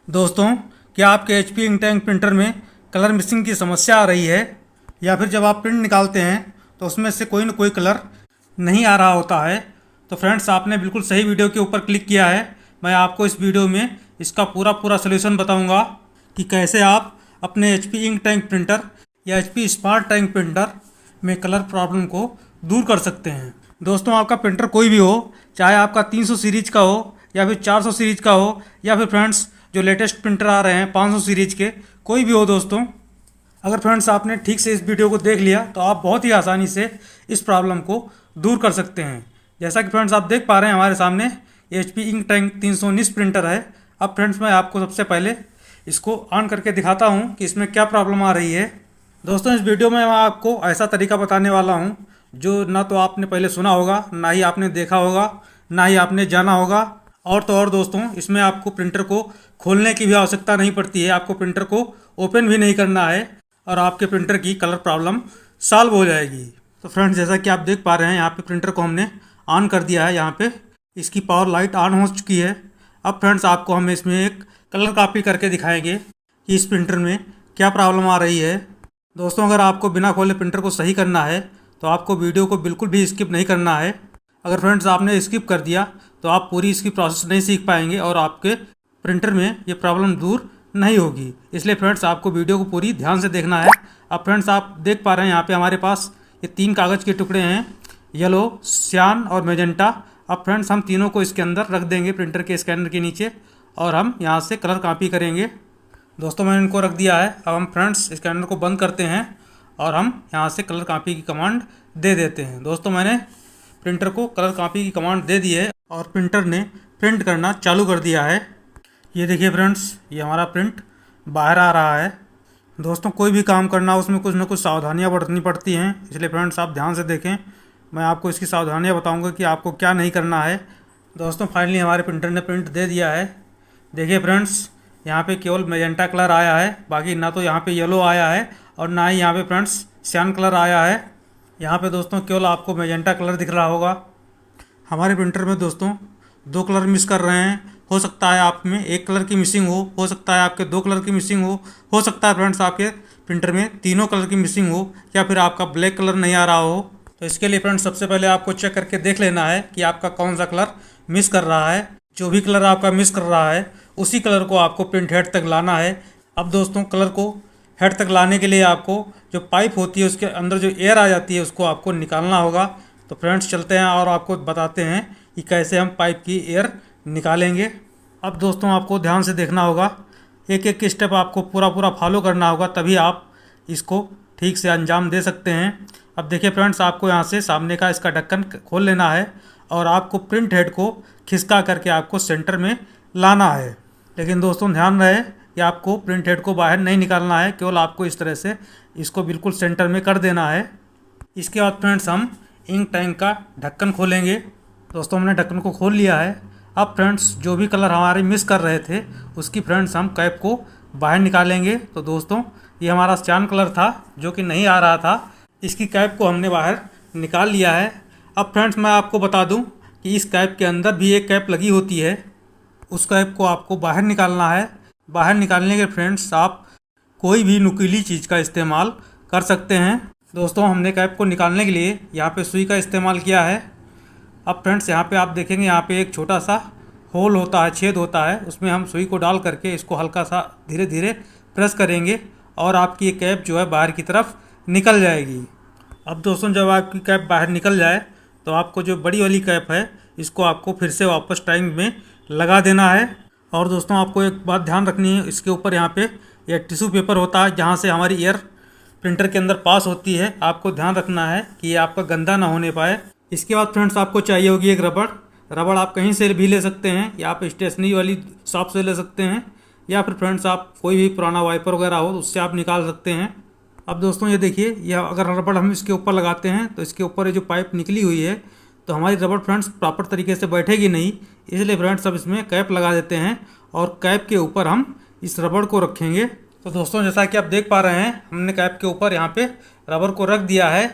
दोस्तों, क्या आपके एचपी इंकटैंक प्रिंटर में कलर मिसिंग की समस्या आ रही है या फिर जब आप प्रिंट निकालते हैं तो उसमें से कोई ना कोई कलर नहीं आ रहा होता है। तो फ्रेंड्स, आपने बिल्कुल सही वीडियो के ऊपर क्लिक किया है। मैं आपको इस वीडियो में इसका पूरा सोल्यूशन बताऊंगा कि कैसे आप अपने एचपी इंकटैंक प्रिंटर या एचपी स्मार्ट टैंक प्रिंटर में कलर प्रॉब्लम को दूर कर सकते हैं। दोस्तों, आपका प्रिंटर कोई भी हो, चाहे आपका 300 सीरीज का हो या फिर 400 सीरीज का हो या फिर फ्रेंड्स जो लेटेस्ट प्रिंटर आ रहे हैं 500 सीरीज के, कोई भी हो दोस्तों, अगर फ्रेंड्स आपने ठीक से इस वीडियो को देख लिया तो आप बहुत ही आसानी से इस प्रॉब्लम को दूर कर सकते हैं। जैसा कि फ्रेंड्स आप देख पा रहे हैं हमारे सामने एचपी इंकटैंक 319 प्रिंटर है। अब फ्रेंड्स मैं आपको सबसे पहले इसको ऑन करके दिखाता हूँ कि इसमें क्या प्रॉब्लम आ रही है। दोस्तों, इस वीडियो में मैं आपको ऐसा तरीका बताने वाला हूँ जो ना तो आपने पहले सुना होगा, ना ही आपने देखा होगा, ना ही आपने जाना होगा। और तो और दोस्तों, इसमें आपको प्रिंटर को खोलने की भी आवश्यकता नहीं पड़ती है, आपको प्रिंटर को ओपन भी नहीं करना है और आपके प्रिंटर की कलर प्रॉब्लम सॉल्व हो जाएगी। तो फ्रेंड्स, जैसा कि आप देख पा रहे हैं यहाँ पे प्रिंटर को हमने ऑन कर दिया है। यहाँ पे इसकी पावर लाइट ऑन हो चुकी है। अब फ्रेंड्स, आपको हम इसमें एक कलर कॉपी करके दिखाएंगे कि इस प्रिंटर में क्या प्रॉब्लम आ रही है। दोस्तों, अगर आपको बिना खोले प्रिंटर को सही करना है तो आपको वीडियो को बिल्कुल भी स्किप नहीं करना है। अगर फ्रेंड्स आपने स्किप कर दिया तो आप पूरी इसकी प्रोसेस नहीं सीख पाएंगे और आपके प्रिंटर में ये प्रॉब्लम दूर नहीं होगी। इसलिए फ्रेंड्स आपको वीडियो को पूरी ध्यान से देखना है। अब फ्रेंड्स आप देख पा रहे हैं यहाँ पे हमारे पास ये 3 कागज़ के टुकड़े हैं, येलो, सियान और मैजेंटा। अब फ्रेंड्स हम तीनों को इसके अंदर रख देंगे प्रिंटर के स्कैनर के नीचे और हम यहाँ से कलर कॉपी करेंगे। दोस्तों, मैंने इनको रख दिया है। अब हम फ्रेंड्स स्कैनर को बंद करते हैं और हम यहाँ से कलर कॉपी की कमांड दे देते हैं। दोस्तों, मैंने प्रिंटर को कलर कॉपी की कमांड दे दी है और प्रिंटर ने प्रिंट करना चालू कर दिया है। ये देखिए फ्रेंड्स, ये हमारा प्रिंट बाहर आ रहा है। दोस्तों, कोई भी काम करना उसमें कुछ ना कुछ सावधानियां बरतनी पड़ती हैं, इसलिए फ्रेंड्स आप ध्यान से देखें। मैं आपको इसकी सावधानियां बताऊंगा कि आपको क्या नहीं करना है। दोस्तों, फाइनली हमारे प्रिंटर ने प्रिंट दे दिया है। देखिए फ्रेंड्स, यहाँ पे केवल मैजेंटा कलर आया है, बाकी ना तो यहाँ पे येलो आया है और ना ही यहाँ पे फ्रेंड्स सियान कलर आया है। यहाँ पे दोस्तों केवल आपको मैजेंटा कलर दिख रहा होगा। हमारे प्रिंटर में दोस्तों 2 कलर मिस कर रहे हैं। हो सकता है आप में 1 कलर की मिसिंग हो सकता है आपके 2 कलर की मिसिंग हो सकता है फ्रेंड्स आपके प्रिंटर में तीनों कलर की मिसिंग हो या फिर आपका ब्लैक कलर नहीं आ रहा हो। तो इसके लिए फ्रेंड्स सबसे पहले आपको चेक करके देख लेना है कि आपका कौन सा कलर मिस कर रहा है। जो भी कलर आपका मिस कर रहा है उसी कलर को आपको प्रिंट हेड तक लाना है। अब दोस्तों, कलर को हेड तक लाने के लिए आपको जो पाइप होती है उसके अंदर जो एयर आ जाती है उसको आपको निकालना होगा। तो फ्रेंड्स चलते हैं और आपको बताते हैं कि कैसे हम पाइप की एयर निकालेंगे। अब दोस्तों, आपको ध्यान से देखना होगा, एक एक स्टेप आपको पूरा फॉलो करना होगा, तभी आप इसको ठीक से अंजाम दे सकते हैं। अब देखिए फ्रेंड्स, आपको यहाँ से सामने का इसका ढक्कन खोल लेना है और आपको प्रिंट हेड को खिसका करके आपको सेंटर में लाना है। लेकिन दोस्तों ध्यान रहे कि आपको प्रिंट हेड को बाहर नहीं निकालना है, केवल आपको इस तरह से इसको बिल्कुल सेंटर में कर देना है। इसके बाद फ्रेंड्स हम इंक टैंक का ढक्कन खोलेंगे। दोस्तों, हमने ढक्कन को खोल लिया है। अब फ्रेंड्स जो भी कलर हमारे मिस कर रहे थे उसकी फ्रेंड्स हम कैप को बाहर निकालेंगे। तो दोस्तों, ये हमारा सियान कलर था जो कि नहीं आ रहा था, इसकी कैप को हमने बाहर निकाल लिया है। अब फ्रेंड्स मैं आपको बता दूं कि इस कैप के अंदर भी एक कैप लगी होती है, उस कैप को आपको बाहर निकालना है। बाहर निकालने के फ्रेंड्स आप कोई भी नुकीली चीज़ का इस्तेमाल कर सकते हैं। दोस्तों, हमने कैप को निकालने के लिए यहाँ पे सुई का इस्तेमाल किया है। अब फ्रेंड्स यहाँ पे आप देखेंगे, यहाँ पे एक छोटा सा होल होता है, छेद होता है, उसमें हम सुई को डाल करके इसको हल्का सा धीरे धीरे प्रेस करेंगे और आपकी ये कैप जो है बाहर की तरफ निकल जाएगी। अब दोस्तों, जब आपकी कैप बाहर निकल जाए तो आपको जो बड़ी वाली कैप है इसको आपको फिर से वापस टैंक में लगा देना है। और दोस्तों, आपको एक बात ध्यान रखनी है, इसके ऊपर यहाँ पे ये टिश्यू पेपर होता है जहाँ से हमारी एयर प्रिंटर के अंदर पास होती है। आपको ध्यान रखना है कि ये आपका गंदा ना होने पाए। इसके बाद फ्रेंड्स आपको चाहिए होगी एक रबड़ आप कहीं से भी ले सकते हैं या आप स्टेशनरी वाली शॉप से ले सकते हैं या फिर फ्रेंड्स आप कोई भी पुराना वाइपर वगैरह हो उससे आप निकाल सकते हैं। अब दोस्तों ये देखिए, यह अगर रबड़ हम इसके ऊपर लगाते हैं तो इसके ऊपर ये जो पाइप निकली हुई है तो हमारी रबड़ फ्रेंड्स प्रॉपर तरीके से बैठेगी नहीं, इसलिए फ्रेंड्स अब इसमें कैप लगा देते हैं और कैप के ऊपर हम इस रबड़ को रखेंगे। तो दोस्तों, जैसा कि आप देख पा रहे हैं हमने कैप के ऊपर यहाँ पे रबड़ को रख दिया है।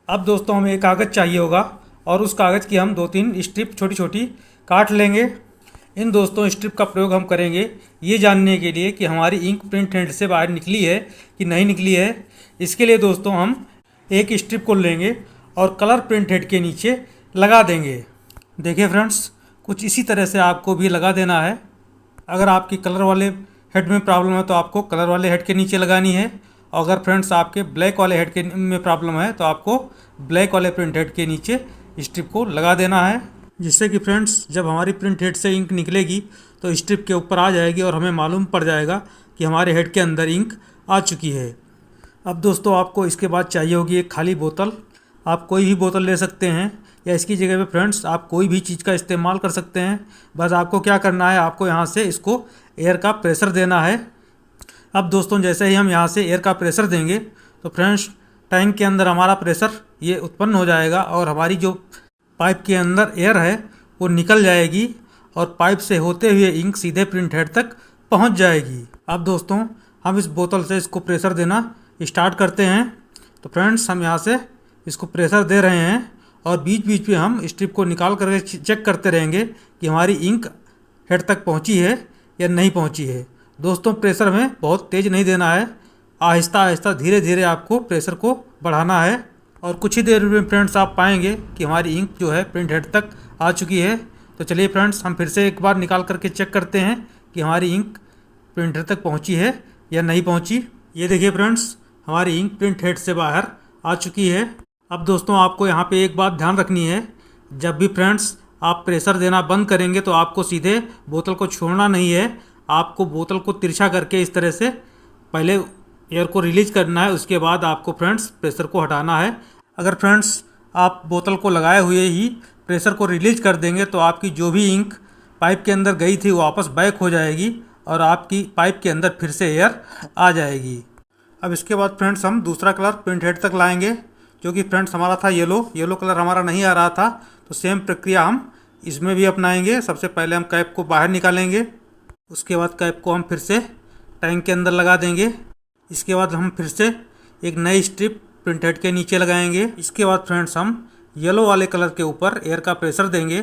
अब दोस्तों हमें एक कागज़ चाहिए होगा और उस कागज़ की हम 2-3 स्ट्रिप छोटी छोटी काट लेंगे। इन दोस्तों स्ट्रिप का प्रयोग हम करेंगे ये जानने के लिए कि हमारी इंक प्रिंट हेड से बाहर निकली है कि नहीं निकली है। इसके लिए दोस्तों हम एक स्ट्रिप को लेंगे और कलर प्रिंट हेड के नीचे लगा देंगे। देखिए फ्रेंड्स, कुछ इसी तरह से आपको भी लगा देना है। अगर आपकी कलर वाले हेड में प्रॉब्लम है तो आपको कलर वाले हेड के नीचे लगानी है, और अगर फ्रेंड्स आपके ब्लैक वाले हेड के में प्रॉब्लम है तो आपको ब्लैक वाले प्रिंट हेड के नीचे स्ट्रिप को लगा देना है, जिससे कि फ्रेंड्स जब हमारी प्रिंट हेड से इंक निकलेगी तो स्ट्रिप के ऊपर आ जाएगी और हमें मालूम पड़ जाएगा कि हमारे हेड के अंदर इंक आ चुकी है। अब दोस्तों आपको इसके बाद चाहिए होगी एक खाली बोतल। आप कोई भी बोतल ले सकते हैं या इसकी जगह पे फ्रेंड्स आप कोई भी चीज़ का इस्तेमाल कर सकते हैं। बस आपको क्या करना है, आपको यहाँ से इसको एयर का प्रेशर देना है। अब दोस्तों जैसे ही हम यहाँ से एयर का प्रेशर देंगे तो फ्रेंड्स टैंक के अंदर हमारा प्रेशर ये उत्पन्न हो जाएगा और हमारी जो पाइप के अंदर एयर है वो निकल जाएगी और पाइप से होते हुए इंक सीधे प्रिंट हेड तक पहुँच जाएगी। अब दोस्तों हम इस बोतल से इसको प्रेशर देना स्टार्ट करते हैं। तो फ्रेंड्स हम यहाँ से इसको प्रेशर दे रहे हैं और बीच बीच में हम स्ट्रिप को निकाल करके चेक करते रहेंगे कि हमारी इंक हेड तक पहुँची है या नहीं पहुँची है। दोस्तों प्रेशर में बहुत तेज़ नहीं देना है, आहिस्ता आहिस्ता धीरे धीरे आपको प्रेशर को बढ़ाना है और कुछ ही देर में फ्रेंड्स आप पाएंगे कि हमारी इंक जो है प्रिंट हेड तक आ चुकी है। तो चलिए फ्रेंड्स हम फिर से एक बार निकाल करके चेक करते हैं कि हमारी इंक प्रिंट हेड तक पहुंची है या नहीं पहुंची। ये देखिए फ्रेंड्स, हमारी इंक प्रिंट हेड से बाहर आ चुकी है। अब दोस्तों आपको यहाँ पे एक बात ध्यान रखनी है, जब भी फ्रेंड्स आप प्रेशर देना बंद करेंगे तो आपको सीधे बोतल को छोड़ना नहीं है, आपको बोतल को तिरछा करके इस तरह से पहले एयर को रिलीज करना है, उसके बाद आपको फ्रेंड्स प्रेशर को हटाना है। अगर फ्रेंड्स आप बोतल को लगाए हुए ही प्रेशर को रिलीज कर देंगे तो आपकी जो भी इंक पाइप के अंदर गई थी वो वापस बैक हो जाएगी और आपकी पाइप के अंदर फिर से एयर आ जाएगी। अब इसके बाद फ्रेंड्स हम दूसरा कलर प्रिंट हेड तक लाएंगे, जो कि फ्रेंड्स हमारा था येलो कलर हमारा नहीं आ रहा था। तो सेम प्रक्रिया हम इसमें भी अपनाएंगे। सबसे पहले हम कैप को बाहर निकालेंगे, उसके बाद कैप को हम फिर से टैंक के अंदर लगा देंगे। इसके बाद हम फिर से एक नई स्ट्रिप प्रिंट हेड के नीचे लगाएंगे। इसके बाद फ्रेंड्स हम येलो वाले कलर के ऊपर एयर का प्रेशर देंगे।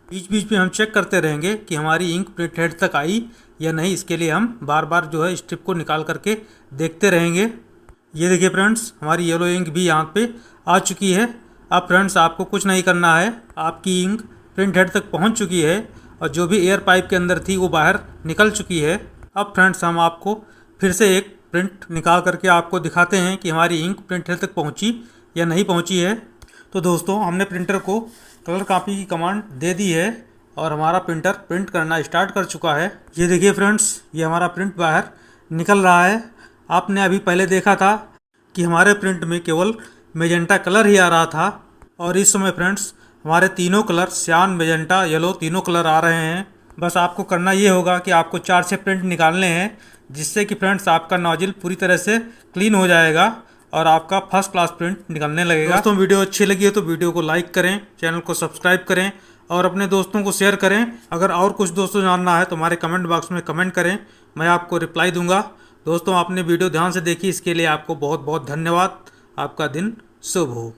बीच बीच में हम चेक करते रहेंगे कि हमारी इंक प्रिंट हेड तक आई या नहीं। इसके लिए हम बार बार जो है स्ट्रिप को निकाल करके देखते रहेंगे। ये देखिए फ्रेंड्स, हमारी येलो इंक भी यहाँ पे आ चुकी है। अब फ्रेंड्स आपको कुछ नहीं करना है, आपकी इंक प्रिंट हेड तक पहुँच चुकी है और जो भी एयर पाइप के अंदर थी वो बाहर निकल चुकी है। अब फ्रेंड्स हम आपको फिर से एक प्रिंट निकाल करके आपको दिखाते हैं कि हमारी इंक प्रिंट हेड तक पहुंची या नहीं पहुंची है। तो दोस्तों हमने प्रिंटर को कलर कॉपी की कमांड दे दी है और हमारा प्रिंटर प्रिंट करना स्टार्ट कर चुका है। ये देखिए फ्रेंड्स, ये हमारा प्रिंट बाहर निकल रहा है। आपने अभी पहले देखा था कि हमारे प्रिंट में केवल मेजेंटा कलर ही आ रहा था और इस समय फ्रेंड्स हमारे तीनों कलर सियान, मेजेंटा, येलो तीनों कलर आ रहे हैं। बस आपको करना ये होगा कि आपको 4 से प्रिंट निकालने हैं, जिससे कि फ्रेंड्स आपका नोजल पूरी तरह से क्लीन हो जाएगा और आपका फर्स्ट क्लास प्रिंट निकलने लगेगा। दोस्तों वीडियो अच्छी लगी है तो वीडियो को लाइक करें, चैनल को सब्सक्राइब करें और अपने दोस्तों को शेयर करें। अगर और कुछ दोस्तों जानना है तो हमारे कमेंट बॉक्स में कमेंट करें, मैं आपको रिप्लाई दूंगा। दोस्तों आपने वीडियो ध्यान से देखी, इसके लिए आपको बहुत बहुत धन्यवाद। आपका दिन शुभ हो।